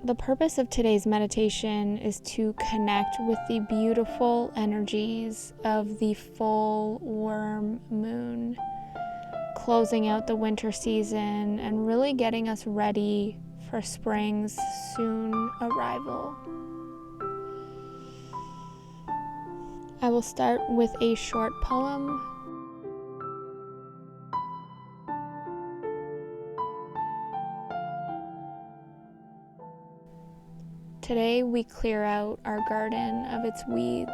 The purpose of today's meditation is to connect with the beautiful energies of the full worm moon, closing out the winter season and really getting us ready for spring's soon arrival. I will start with a short poem. Today we clear out our garden of its weeds,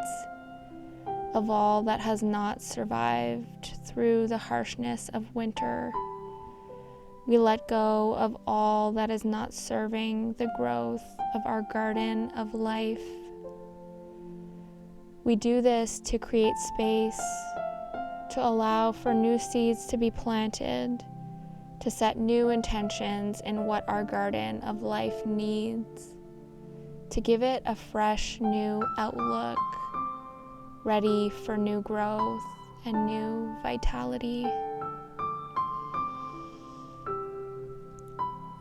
of all that has not survived through the harshness of winter. We let go of all that is not serving the growth of our garden of life. We do this to create space, to allow for new seeds to be planted, to set new intentions in what our garden of life needs, to give it a fresh new outlook, ready for new growth and new vitality.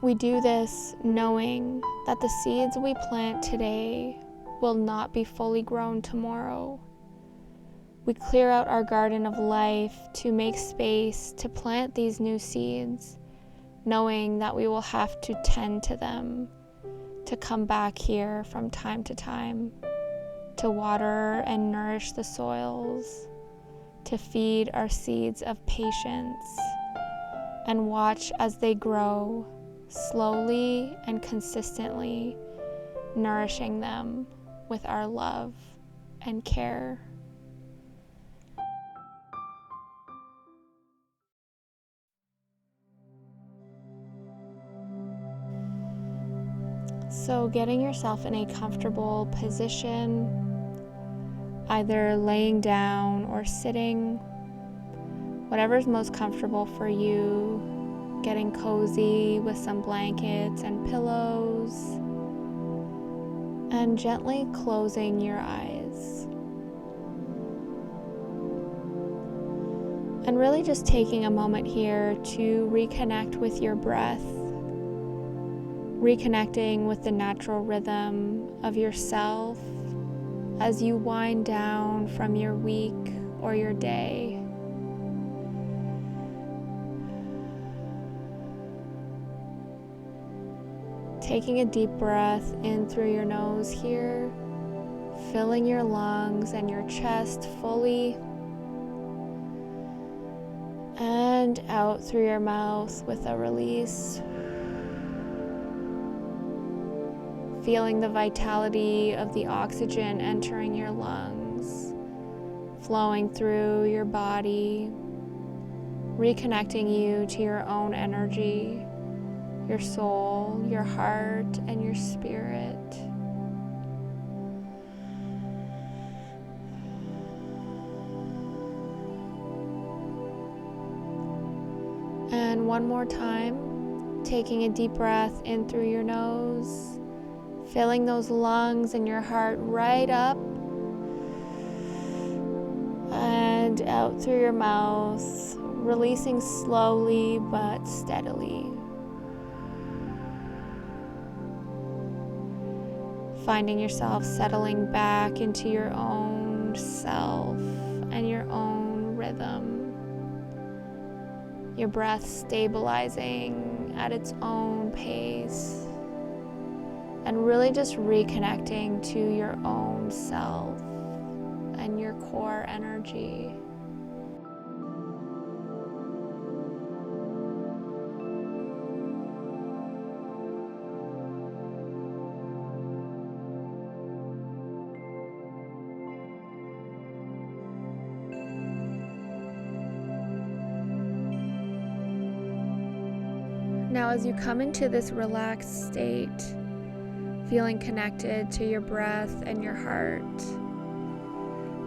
We do this knowing that the seeds we plant today will not be fully grown tomorrow. We clear out our garden of life to make space to plant these new seeds, knowing that we will have to tend to them, to come back here from time to time, to water and nourish the soils, to feed our seeds of patience, and watch as they grow, slowly and consistently, nourishing them with our love and care. So getting yourself in a comfortable position, either laying down or sitting, whatever's most comfortable for you, getting cozy with some blankets and pillows, and gently closing your eyes. And really just taking a moment here to reconnect with your breath, reconnecting with the natural rhythm of yourself as you wind down from your week or your day. Taking a deep breath in through your nose here, filling your lungs and your chest fully, and out through your mouth with a release. Feeling the vitality of the oxygen entering your lungs, flowing through your body, reconnecting you to your own energy, your soul, your heart, and your spirit. And one more time, taking a deep breath in through your nose, filling those lungs and your heart right up, and out through your mouth, releasing slowly but steadily. Finding yourself settling back into your own self and your own rhythm. Your breath stabilizing at its own pace. And really just reconnecting to your own self and your core energy. Now, as you come into this relaxed state, feeling connected to your breath and your heart,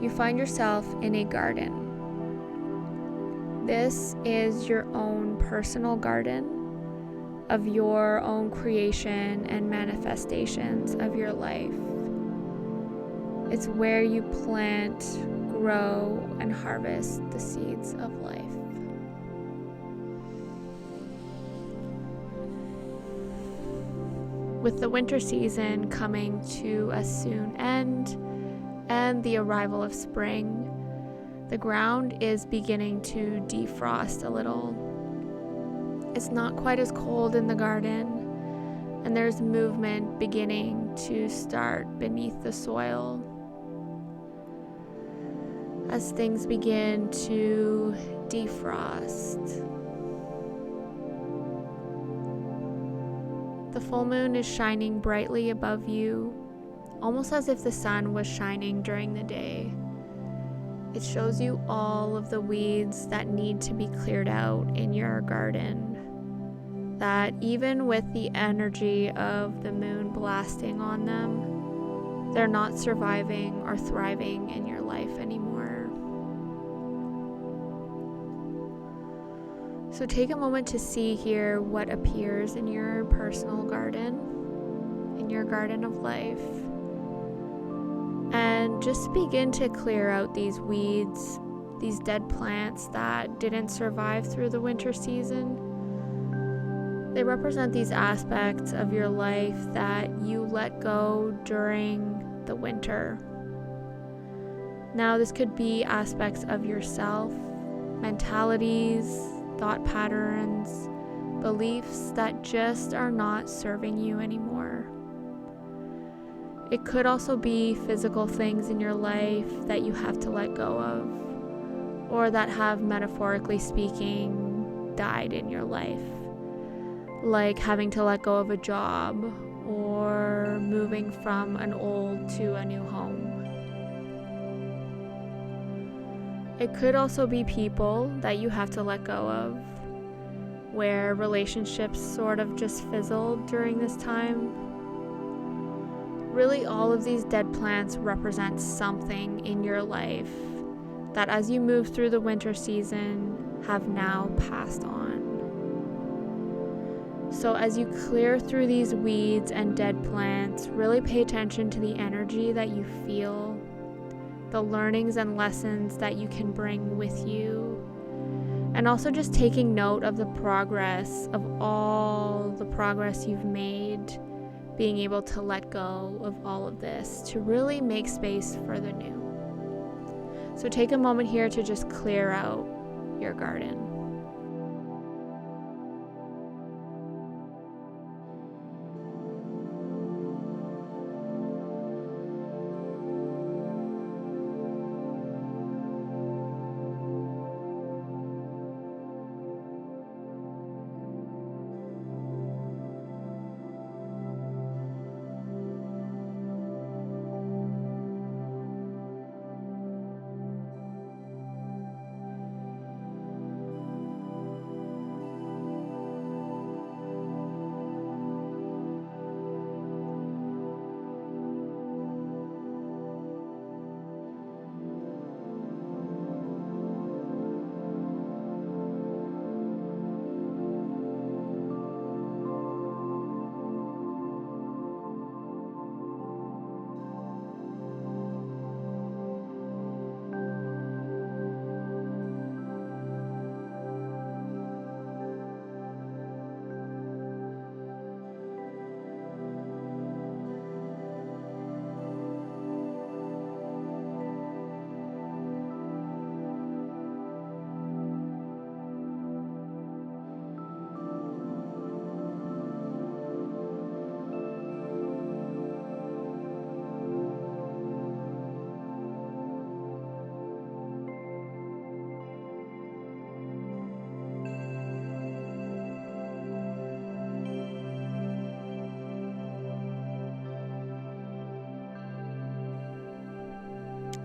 you find yourself in a garden. This is your own personal garden of your own creation and manifestations of your life. It's where you plant, grow, and harvest the seeds of life. With the winter season coming to a soon end and the arrival of spring, the ground is beginning to defrost a little. It's not quite as cold in the garden, and there's movement beginning to start beneath the soil as things begin to defrost. The full moon is shining brightly above you, almost as if the sun was shining during the day. It shows you all of the weeds that need to be cleared out in your garden, that even with the energy of the moon blasting on them, they're not surviving or thriving in your life anymore. So take a moment to see here what appears in your personal garden, in your garden of life, and just begin to clear out these weeds, these dead plants that didn't survive through the winter season. They represent these aspects of your life that you let go during the winter. Now, this could be aspects of yourself, mentalities, thought patterns, beliefs that just are not serving you anymore. It could also be physical things in your life that you have to let go of, or that have, metaphorically speaking, died in your life. Like having to let go of a job or moving from an old to a new home. It could also be people that you have to let go of, where relationships sort of just fizzled during this time. Really, all of these dead plants represent something in your life that as you move through the winter season have now passed on. So as you clear through these weeds and dead plants, really pay attention to the energy that you feel, the learnings and lessons that you can bring with you, and also just taking note of the progress of all the progress you've made, being able to let go of all of this to really make space for the new. So take a moment here to just clear out your garden.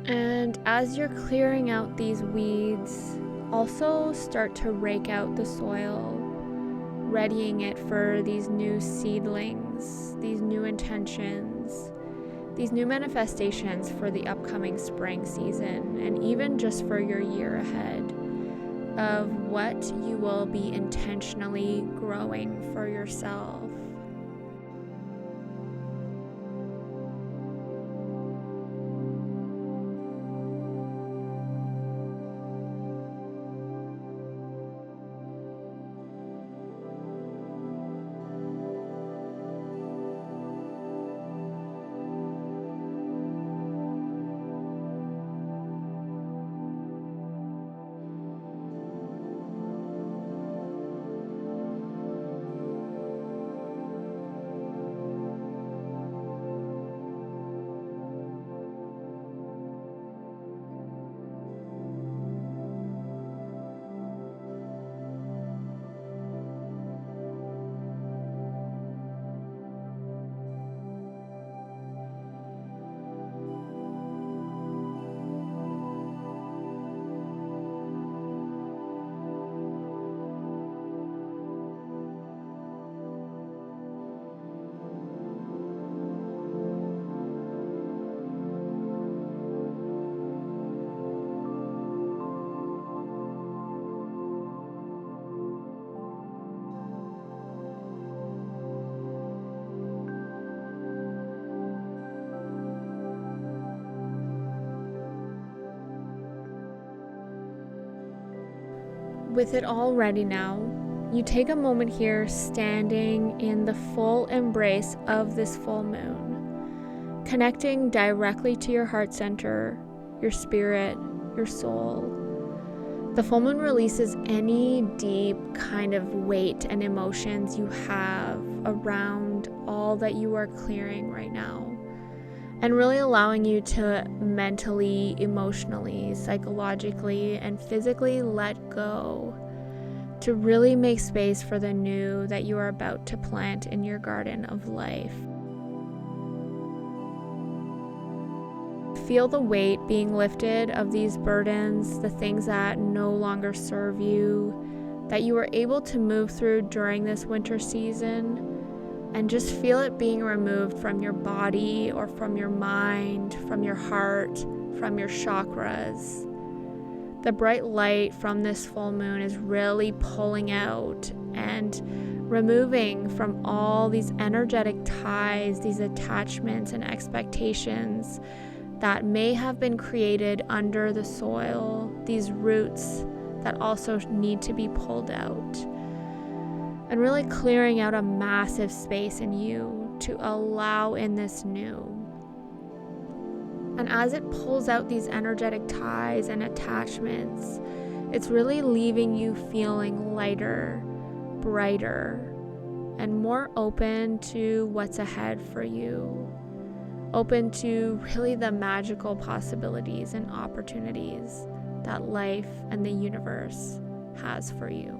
And as you're clearing out these weeds, also start to rake out the soil, readying it for these new seedlings, these new intentions, these new manifestations for the upcoming spring season, and even just for your year ahead, of what you will be intentionally growing for yourself. With it all ready now, you take a moment here standing in the full embrace of this full moon, connecting directly to your heart center, your spirit, your soul. The full moon releases any deep kind of weight and emotions you have around all that you are clearing right now, and really allowing you to mentally, emotionally, psychologically, and physically let go, to really make space for the new that you are about to plant in your garden of life. Feel the weight being lifted of these burdens, the things that no longer serve you, that you were able to move through during this winter season, and just feel it being removed from your body or from your mind, from your heart, from your chakras. The bright light from this full moon is really pulling out and removing from all these energetic ties, these attachments and expectations that may have been created under the soil, these roots that also need to be pulled out. And really clearing out a massive space in you to allow in this new. And as it pulls out these energetic ties and attachments, it's really leaving you feeling lighter, brighter, and more open to what's ahead for you. Open to really the magical possibilities and opportunities that life and the universe has for you.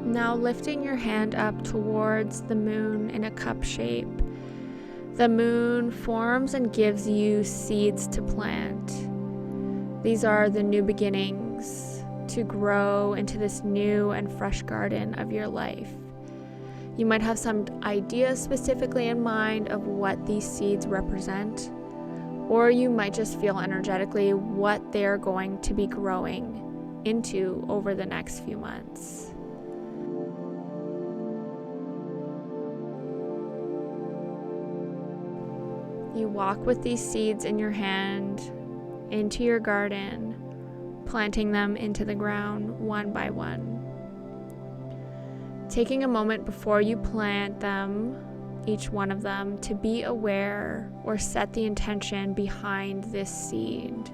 Now lifting your hand up towards the moon in a cup shape, the moon forms and gives you seeds to plant. These are the new beginnings to grow into this new and fresh garden of your life. You might have some ideas specifically in mind of what these seeds represent, or you might just feel energetically what they're going to be growing into over the next few months. You walk with these seeds in your hand into your garden, planting them into the ground one by one. Taking a moment before you plant them, each one of them, to be aware or set the intention behind this seed,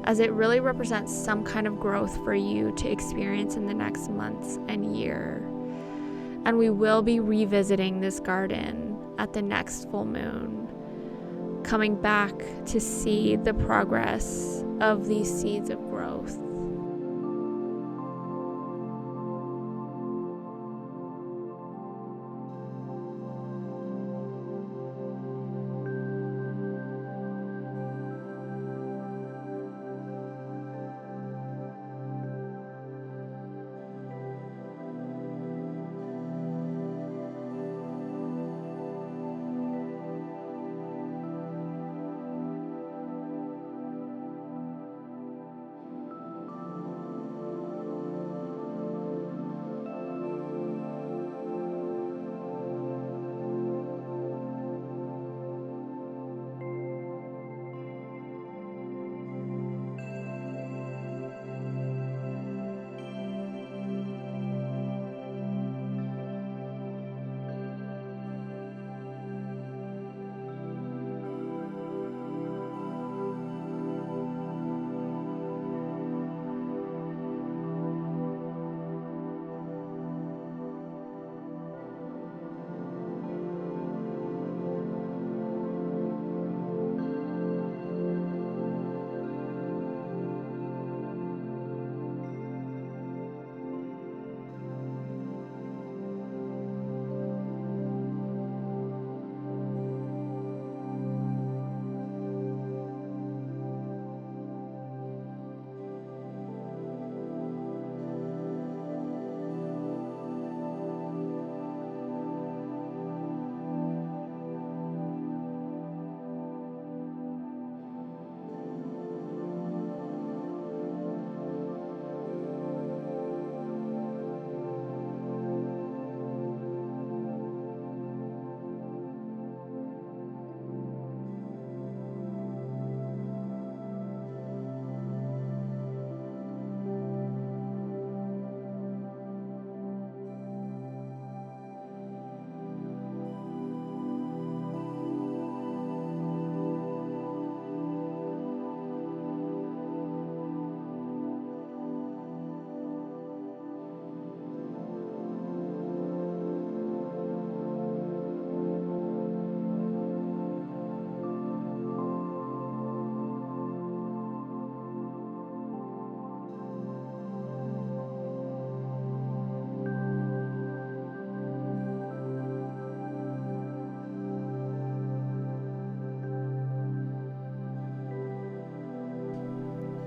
as it really represents some kind of growth for you to experience in the next months and year. And we will be revisiting this garden at the next full moon, coming back to see the progress of these seeds of growth.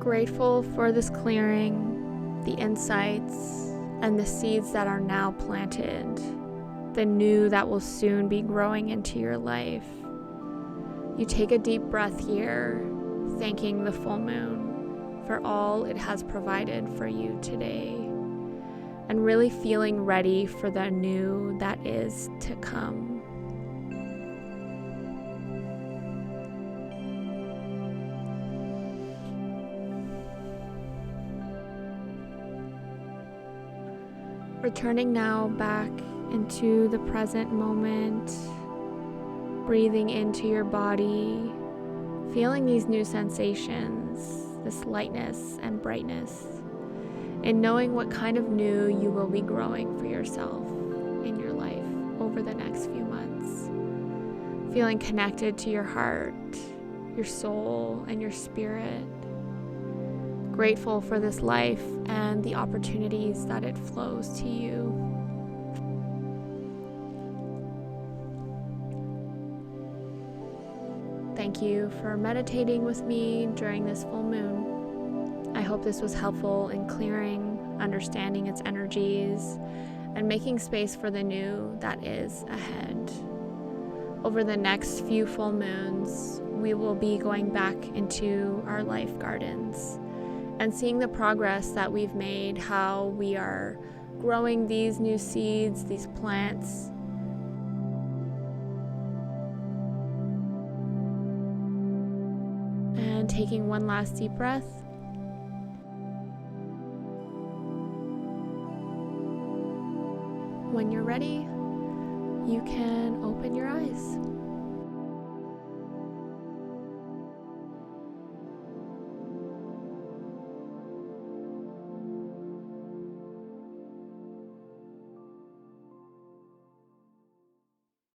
Grateful for this clearing, the insights, and the seeds that are now planted, the new that will soon be growing into your life. You take a deep breath here, thanking the full moon for all it has provided for you today, and really feeling ready for the new that is to come. Returning now back into the present moment, breathing into your body, feeling these new sensations, this lightness and brightness, and knowing what kind of new you will be growing for yourself in your life over the next few months. Feeling connected to your heart, your soul, and your spirit. Grateful for this life and the opportunities that it flows to you. Thank you for meditating with me during this full moon. I hope this was helpful in clearing, understanding its energies, and making space for the new that is ahead. Over the next few full moons, we will be going back into our life gardens and seeing the progress that we've made, how we are growing these new seeds, these plants. And taking one last deep breath. When you're ready, you can open your eyes.